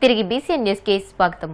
తిరిగి బీసీఎన్ న్యూస్కి స్వాగతం.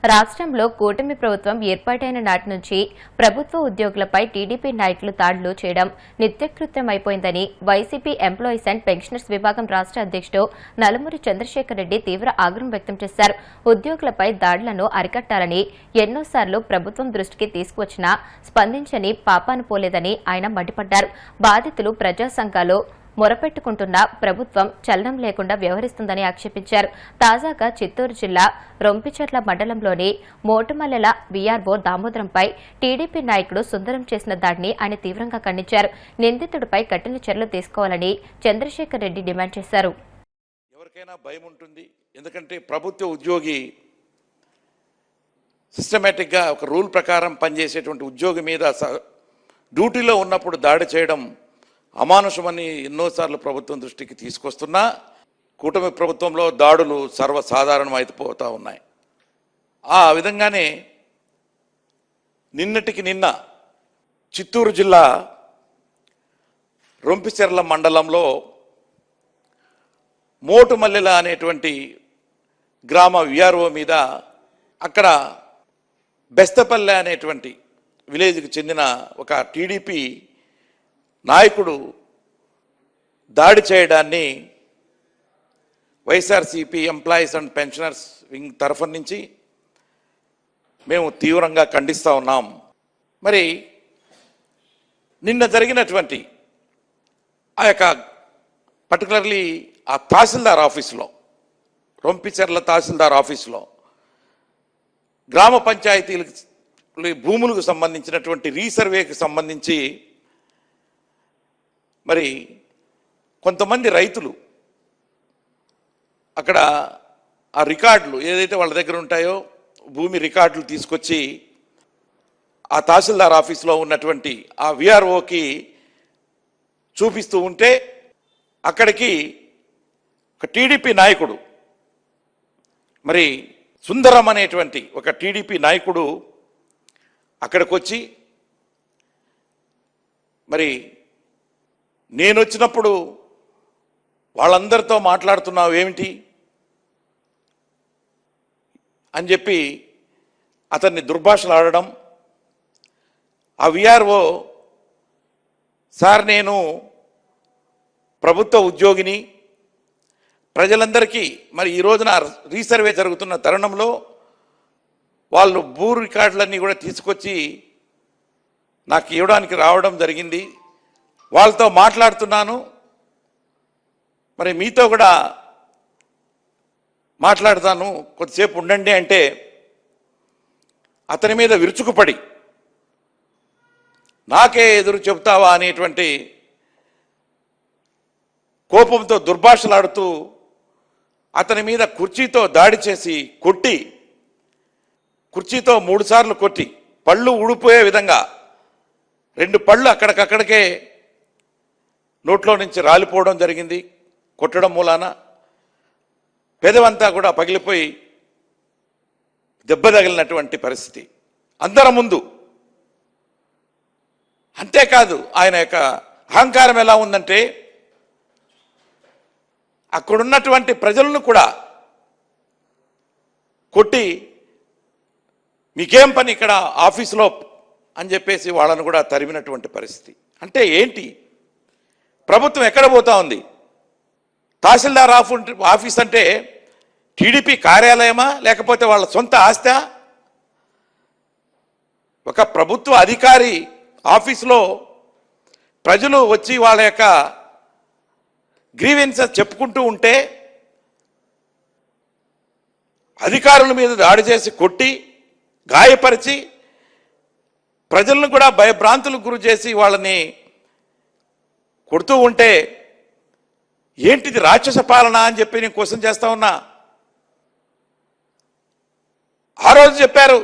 రాష్ట్రంలో కూటమి ప్రభుత్వం ఏర్పాటైన నాటి నుంచి ప్రభుత్వ ఉద్యోగులపై టీడీపీ నాయకులు దాడులు చేయడం నిత్యకృత్యమైపోయిందని వైసీపీ ఎంప్లాయీస్ అండ్ పెన్షనర్స్ విభాగం రాష్ట్ర అధ్యక్షుడు నలుమూరి చంద్రశేఖర్ రెడ్డి తీవ్ర ఆగ్రహం వ్యక్తం చేశారు. ఉద్యోగులపై దాడులను అరికట్టాలని ఎన్నోసార్లు ప్రభుత్వం దృష్టికి తీసుకువచ్చినా స్పందించని పాపాను పోలేదని ఆయన మండిపడ్డారు. బాధితులు ప్రజా సంఘాలు మొరపెట్టుకుంటున్న ప్రభుత్వం చలనం లేకుండా వ్యవహరిస్తుందని ఆక్షేపించారు. తాజాగా చిత్తూరు జిల్లా రొంపిచెర్ల మండలంలోని మోటుమల్లెల వీఆర్ఓ దామోదరంపై టీడీపీ నాయకుడు సుందరం చేసిన దాడిని ఆయన తీవ్రంగా ఖండించారు. నిందితుడిపై కఠిన చర్యలు తీసుకోవాలని చంద్రశేఖర్ రెడ్డి డిమాండ్ చేశారు. ఎవరికైనా భయం ఉంటుంది, ఎందుకంటే ప్రభుత్వ ఉద్యోగి సిస్టమేటిక్గా ఒక రూల్ ప్రకారం పనిచేసేటువంటి ఉద్యోగి మీద డ్యూటీలో ఉన్నప్పుడు దాడి చేయడం అమానుషమని ఎన్నోసార్లు ప్రభుత్వం దృష్టికి తీసుకొస్తున్నా కూటమి ప్రభుత్వంలో దాడులు సర్వసాధారణం అయిపోతూ ఉన్నాయి. ఆ విధంగానే నిన్నటికి నిన్న చిత్తూరు జిల్లా రొంపిచెర్ల మండలంలో మోటుమల్లెల అనేటువంటి గ్రామ విఆర్ఓ మీద అక్కడ బెస్తపల్లె అనేటువంటి విలేజ్కి చెందిన ఒక టీడీపీ నాయకుడు దాడి చేయడాన్ని YSRCP employees and pensioners wing తరఫు నుంచి మేము తీవ్రంగా ఖండిస్తూ ఉన్నాం. మరి నిన్న జరిగినటువంటి ఆ యొక్క పర్టికులర్లీ ఆ తహసీల్దార్ ఆఫీసులో, రొంపిచెర్ల తహసీల్దార్ ఆఫీసులో గ్రామ పంచాయతీలకు భూములకు సంబంధించినటువంటి రీసర్వేకి సంబంధించి మరి కొంతమంది రైతులు అక్కడ ఆ రికార్డులు ఏదైతే వాళ్ళ దగ్గర ఉంటాయో భూమి రికార్డులు తీసుకొచ్చి ఆ తహసీల్దార్ ఆఫీస్లో ఉన్నటువంటి ఆ విఆర్ఓకి చూపిస్తూ ఉంటే అక్కడికి ఒక టీడీపీ నాయకుడు, మరి సుందరం అనేటువంటి ఒక టీడీపీ నాయకుడు అక్కడికి వచ్చి మరి నేను వచ్చినప్పుడు వాళ్ళందరితో మాట్లాడుతున్నావు ఏమిటి అని చెప్పి అతన్ని దుర్భాషలాడడం. ఆ విఆర్ఓ, సార్ నేను ప్రభుత్వ ఉద్యోగిని, ప్రజలందరికీ మరి ఈ రోజున రీసర్వే జరుగుతున్న తరుణంలో వాళ్ళు భూ రికార్డులన్నీ కూడా తీసుకొచ్చి నాకు ఇవ్వడానికి రావడం జరిగింది, వాళ్ళతో మాట్లాడుతున్నాను, మరి మీతో కూడా మాట్లాడతాను, కొద్దిసేపు ఉండండి అంటే అతని మీద విరుచుకుపడి నాకే ఎదురు చెబుతావా అనేటువంటి కోపంతో దుర్భాషలాడుతూ అతని మీద కుర్చీతో దాడి చేసి కొట్టి, కుర్చీతో 3 సార్లు కొట్టి పళ్ళు ఊడిపోయే విధంగా 2 పళ్ళు అక్కడికక్కడికే నోట్లో నుంచి రాలిపోవడం జరిగింది. కొట్టడం మూలాన పెదవంతా కూడా పగిలిపోయి దెబ్బ తగిలినటువంటి పరిస్థితి అందరి ముందు. అంతేకాదు ఆయన యొక్క అహంకారం ఎలా ఉందంటే అక్కడున్నటువంటి ప్రజలను కూడా కొట్టి మీకేం పని ఇక్కడ ఆఫీసులో అని చెప్పేసి వాళ్ళను కూడా తరిమినటువంటి పరిస్థితి. అంటే ఏంటి, ప్రభుత్వం ఎక్కడ పోతా ఉంది? తహసీల్దార్ ఆఫీస్ అంటే టీడీపీ కార్యాలయమా లేకపోతే వాళ్ళ సొంత ఆస్తా? ఒక ప్రభుత్వ అధికారి ఆఫీసులో ప్రజలు వచ్చి వాళ్ళ యొక్క గ్రీవెన్సెస్ చెప్పుకుంటూ ఉంటే అధికారుల మీద దాడి చేసి కొట్టి గాయపరిచి ప్రజలను కూడా భయభ్రాంతులకు గురి చేసి వాళ్ళని కొడుతూ ఉంటే ఏంటిది రాక్షస పాలన అని చెప్పి నేను క్వశ్చన్ చేస్తా ఉన్నా. ఆ రోజు చెప్పారు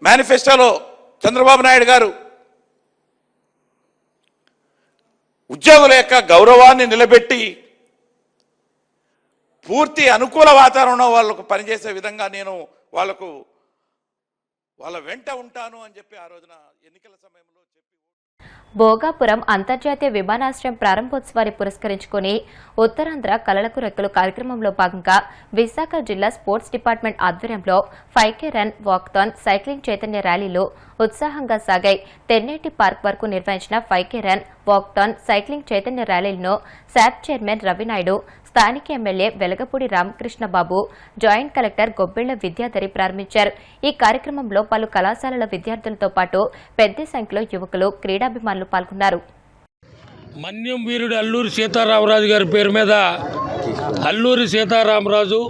మేనిఫెస్టోలో చంద్రబాబు నాయుడు గారు, ఉద్యోగుల యొక్క గౌరవాన్ని నిలబెట్టి పూర్తి అనుకూల వాతావరణం వాళ్ళకు పనిచేసే విధంగా నేను వాళ్ళ వెంట ఉంటాను అని చెప్పి ఆ రోజున ఎన్నికల సమయంలో చెప్పి భోగాపురం అంతర్జాతీయ విమానాశ్రయం ప్రారంభోత్సవాన్ని పురస్కరించుకుని ఉత్తరాంధ్ర కలలకు రెక్కలు కార్యక్రమంలో భాగంగా విశాఖ జిల్లా స్పోర్ట్స్ డిపార్ట్మెంట్ ఆధ్వర్యంలో 5K run walkathon cycling Chaitanya ర్యాలీలు ఉత్సాహంగా సాగాయి. తెన్నేటి పార్క్ వరకు నిర్వహించిన 5K రన్ వాక్థాన్ సైక్లింగ్ చైతన్య ర్యాలీలను శాప్ చైర్మన్ రవినాయుడు, స్థానిక MLA Velagapudi Ramakrishna Babu, joint collector Gobbilla Vidyadhari ప్రారంభించారు. ఈ కార్యక్రమంలో పలు కళాశాలల విద్యార్థులతో పాటు పెద్ద సంఖ్యలో యువకులు, క్రీడాభిమానులు పాల్గొన్నారు. మన్యం వీరుడు అల్లూరి సీతారామరాజు గారి పేరు మీద అల్లూరి సీతారామరాజు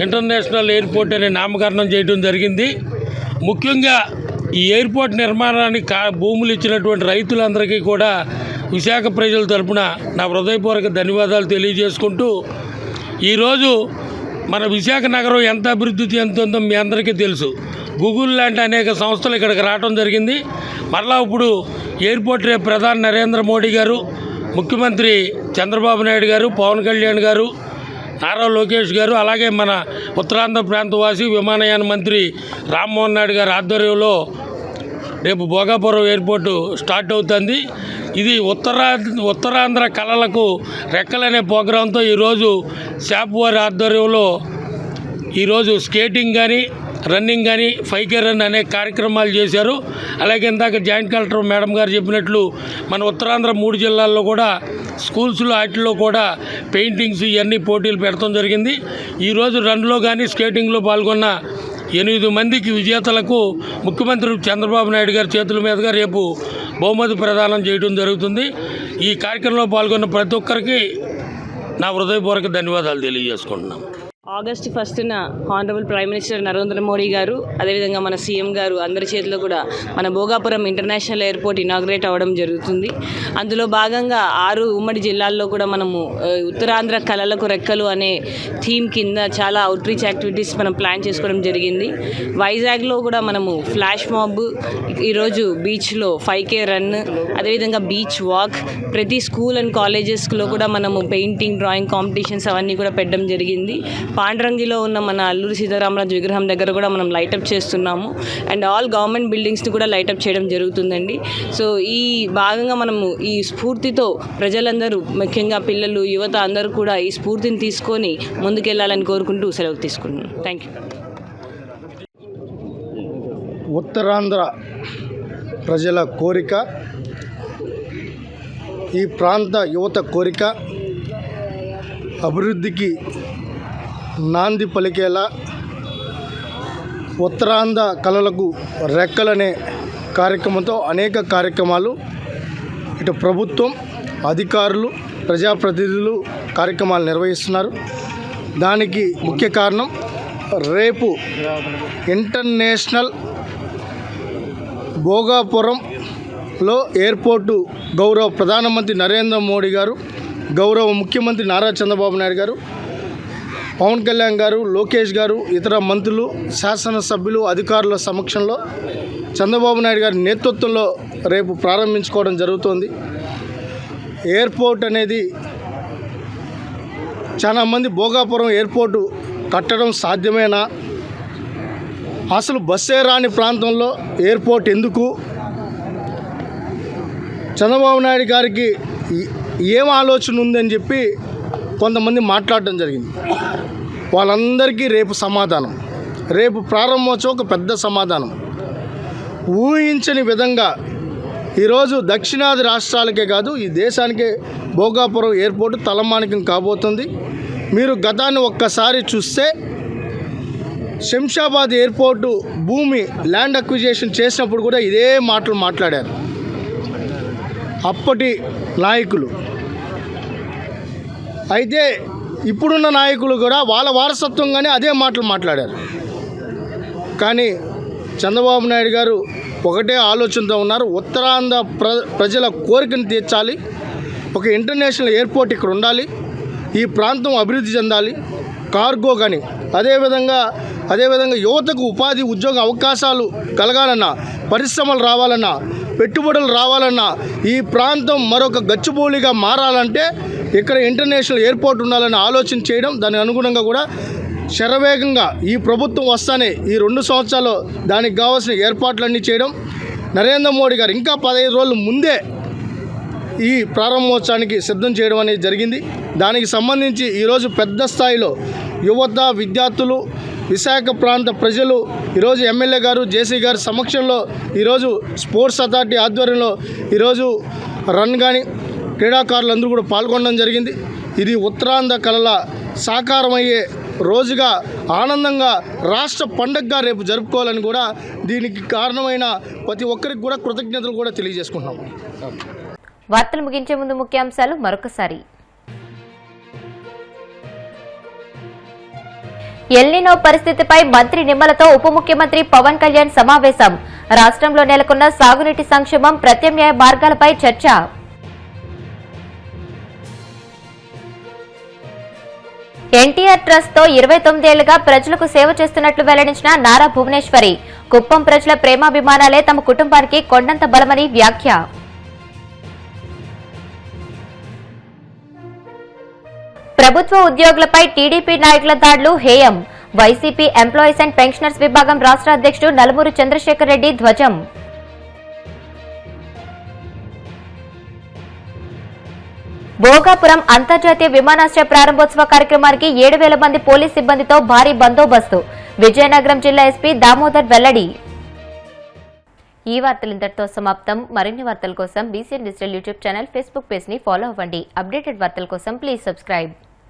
ఇంటర్నేషనల్ ఎయిర్పోర్ట్ అనే నామకరణం చేయడం జరిగింది. ముఖ్యంగా ఈ ఎయిర్పోర్ట్ నిర్మాణానికి భూములు ఇచ్చినటువంటి రైతులందరికీ కూడా విశాఖ ప్రజల తరపున నా హృదయపూర్వక ధన్యవాదాలు తెలియజేసుకుంటూ, ఈరోజు మన విశాఖ నగరం ఎంత అభివృద్ధి చెందుతుందో మీ అందరికీ తెలుసు. గూగుల్ లాంటి అనేక సంస్థలు ఇక్కడికి రావడం జరిగింది. మరలా ఇప్పుడు ఎయిర్పోర్ట్ రేపు ప్రధాని నరేంద్ర మోడీ గారు, ముఖ్యమంత్రి చంద్రబాబు నాయుడు గారు, పవన్ కళ్యాణ్ గారు, నారా లోకేష్ గారు, అలాగే మన ఉత్తరాంధ్ర ప్రాంతవాసి విమానయాన మంత్రి రామ్మోహన్ నాయుడు గారి ఆధ్వర్యంలో రేపు భోగాపురం ఎయిర్పోర్టు స్టార్ట్ అవుతుంది. ఇది ఉత్తరాంధ్ర కళలకు రెక్కలనే ప్రోగ్రాంతో ఈరోజు శాప్ వారి ఆధ్వర్యంలో ఈరోజు స్కేటింగ్ కానీ, రన్నింగ్ కానీ, 5K రన్ అనే కార్యక్రమాలు చేశారు. అలాగే ఇందాక జాయింట్ కలెక్టర్ మేడం గారు చెప్పినట్లు మన ఉత్తరాంధ్ర 3 జిల్లాల్లో కూడా స్కూల్స్లో వాటిల్లో కూడా పెయింటింగ్స్ ఇవన్నీ పోటీలు పెట్టడం జరిగింది. ఈరోజు రన్లో కానీ స్కేటింగ్లో పాల్గొన్న 8 మందికి విజేతలకు ముఖ్యమంత్రి చంద్రబాబు నాయుడు గారి చేతుల మీదుగా రేపు బహుమతి ప్రదానం చేయడం జరుగుతుంది. ఈ కార్యక్రమంలో పాల్గొన్న ప్రతి ఒక్కరికి నా హృదయపూర్వక ధన్యవాదాలు తెలియజేసుకుంటున్నాం. ఆగస్టు 1న honourable prime minister Narendra Modi గారు, అదేవిధంగా మన సీఎం గారు అందరి చేతిలో కూడా మన భోగాపురం ఇంటర్నేషనల్ ఎయిర్పోర్ట్ ఇనాగ్రేట్ అవ్వడం జరుగుతుంది. అందులో భాగంగా 6 ఉమ్మడి జిల్లాల్లో కూడా మనము ఉత్తరాంధ్ర కళలకు రెక్కలు అనే థీమ్ కింద చాలా అవుట్రీచ్ యాక్టివిటీస్ మనం ప్లాన్ చేసుకోవడం జరిగింది. వైజాగ్లో కూడా మనము ఫ్లాష్ మాబ్, ఈరోజు బీచ్లో 5K రన్, అదేవిధంగా బీచ్ వాక్, ప్రతి స్కూల్ అండ్ కాలేజెస్లో కూడా మనము పెయింటింగ్, డ్రాయింగ్ కాంపిటీషన్స్ అవన్నీ కూడా పెట్టడం జరిగింది. పాండ్రంగిలో ఉన్న మన అల్లూరి సీతారామరాజు విగ్రహం దగ్గర కూడా మనం లైటప్ చేస్తున్నాము. అండ్ ఆల్ గవర్నమెంట్ బిల్డింగ్స్ని కూడా లైటప్ చేయడం జరుగుతుందండి. సో ఈ భాగంగా మనము ఈ స్ఫూర్తితో ప్రజలందరూ, ముఖ్యంగా పిల్లలు, యువత అందరూ కూడా ఈ స్ఫూర్తిని తీసుకొని ముందుకెళ్లాలని కోరుకుంటూ సెలవు తీసుకుంటున్నాను. Thank you. ఉత్తరాంధ్ర ప్రజల కోరిక, ఈ ప్రాంత యువత కోరిక, అభివృద్ధికి నాంది పలికేలా ఉత్తరాంధ్ర కళలకు రెక్కలనే కార్యక్రమంతో అనేక కార్యక్రమాలు ఇటు ప్రభుత్వం, అధికారులు, ప్రజాప్రతినిధులు కార్యక్రమాలు నిర్వహిస్తున్నారు. దానికి ముఖ్య కారణం రేపు ఇంటర్నేషనల్ భోగాపురంలో ఎయిర్పోర్టు గౌరవ ప్రధానమంత్రి నరేంద్ర మోడీ గారు, గౌరవ ముఖ్యమంత్రి నారా చంద్రబాబు నాయుడు గారు, పవన్ కళ్యాణ్ గారు, లోకేష్ గారు, ఇతర మంత్రులు, శాసనసభ్యులు, అధికారుల సమక్షంలో చంద్రబాబు నాయుడు గారి నేతృత్వంలో రేపు ప్రారంభించుకోవడం జరుగుతోంది. ఎయిర్పోర్ట్ అనేది చాలామంది భోగాపురం ఎయిర్పోర్టు కట్టడం సాధ్యమేనా, అసలు బస్సే రాని ప్రాంతంలో ఎయిర్పోర్ట్ ఎందుకు, చంద్రబాబు నాయుడు గారికి ఏం ఆలోచన ఉందని చెప్పి కొంతమంది మాట్లాడడం జరిగింది. వాళ్ళందరికీ రేపు సమాధానం, రేపు ప్రారంభోత్సవం ఒక పెద్ద సమాధానం. ఊహించని విధంగా ఈరోజు దక్షిణాది రాష్ట్రాలకే కాదు, ఈ దేశానికే భోగాపురం ఎయిర్పోర్టు తలమానికం కాబోతుంది. మీరు గతాన్ని ఒక్కసారి చూస్తే శంషాబాద్ ఎయిర్పోర్టు భూమి ల్యాండ్ అక్విజిషన్ చేసినప్పుడు కూడా ఇదే మాటలు మాట్లాడారు అప్పటి నాయకులు. అయితే ఇప్పుడున్న నాయకులు కూడా వాళ్ళ వారసత్వంగానే అదే మాటలు మాట్లాడారు. కానీ చంద్రబాబు నాయుడు గారు ఒకటే ఆలోచనతో ఉన్నారు. ఉత్తరాంధ్ర ప్రజల కోరికను తీర్చాలి, ఒక ఇంటర్నేషనల్ ఎయిర్పోర్ట్ ఇక్కడ ఉండాలి, ఈ ప్రాంతం అభివృద్ధి చెందాలి, కార్గో కానీ అదేవిధంగా యువతకు ఉపాధి ఉద్యోగ అవకాశాలు కలగాలన్నా, పరిశ్రమలు రావాలన్నా, పెట్టుబడులు రావాలన్నా, ఈ ప్రాంతం మరొక గచ్చిబౌలిగా మారాలంటే ఇక్కడ ఇంటర్నేషనల్ ఎయిర్పోర్ట్ ఉండాలని ఆలోచన చేయడం, దానికి అనుగుణంగా కూడా శరవేగంగా ఈ ప్రభుత్వం వస్తానే ఈ 2 సంవత్సరాల్లో దానికి కావాల్సిన ఏర్పాట్లన్నీ చేయడం, నరేంద్ర మోడీ గారు ఇంకా 15 రోజుల ముందే ఈ ప్రారంభోత్సవానికి సిద్ధం చేయడం అనేది జరిగింది. దానికి సంబంధించి ఈరోజు పెద్ద స్థాయిలో యువత, విద్యార్థులు, విశాఖ ప్రాంత ప్రజలు ఈరోజు ఎమ్మెల్యే గారు, జేసీ గారి సమక్షంలో ఈరోజు స్పోర్ట్స్ అథారిటీ ఆధ్వర్యంలో ఈరోజు రన్ కానీ క్రీడాకారులందరూ కూడా పాల్గొనడం జరిగింది. ఇది ఉత్తరాంధ్ర కళల సాకారమయ్యే రోజుగా ఆనందంగా రాష్ట్ర పండగగా రేపు జరుపుకోవాలని కూడా దీనికి కారణమైన ప్రతి ఒక్కరికి కూడా కృతజ్ఞతలు కూడా తెలియజేసుకుంటున్నాం. వార్తలు ముగించే ముందు ముఖ్యాంశాలు మరొకసారి. ఎల్నినో పరిస్థితిపై మంత్రి నిమ్మలతో ఉప ముఖ్యమంత్రి పవన్ కళ్యాణ్ సమావేశం. రాష్ట్రంలో నెలకొన్న సాగునీటి సంక్షేమం, ప్రత్యామ్నాయ మార్గాలపై చర్చ. ఎన్టీఆర్ ట్రస్ట్ తో 29 ఏళ్లుగా ప్రజలకు సేవ చేస్తున్నట్లు వెల్లడించిన నారా భువనేశ్వరి. కుప్పం ప్రజల ప్రేమాభిమానాలే తమ కుటుంబానికి కొండంత బలమని వ్యాఖ్య. ప్రభుత్వ ఉద్యోగులపై టీడీపీ నాయకుల దాడులు హేయం. వైసీపీ ఎంప్లాయీస్ అండ్ పెన్షనర్స్ విభాగం రాష్ట్ర అధ్యక్షుడు నలుమూరి చంద్రశేఖర్ రెడ్డి ధ్వజం. భోగాపురం అంతర్జాతీయ విమానాశ్రయ ప్రారంభోత్సవ కార్యక్రమానికి 7,000 మంది పోలీస్ సిబ్బందితో భారీ బందోబస్తు. విజయనగరం జిల్లా ఎస్పీ దామోదర్ వెల్లడి. ఈ వార్తలు ఇంతటితో సమాప్తం. మరిన్ని వార్తల కోసం BCN digital YouTube channel, Facebook page ని ఫాలో అవ్వండి. అప్డేటెడ్ వార్తల కోసం ప్లీజ్ సబ్స్క్రైబ్.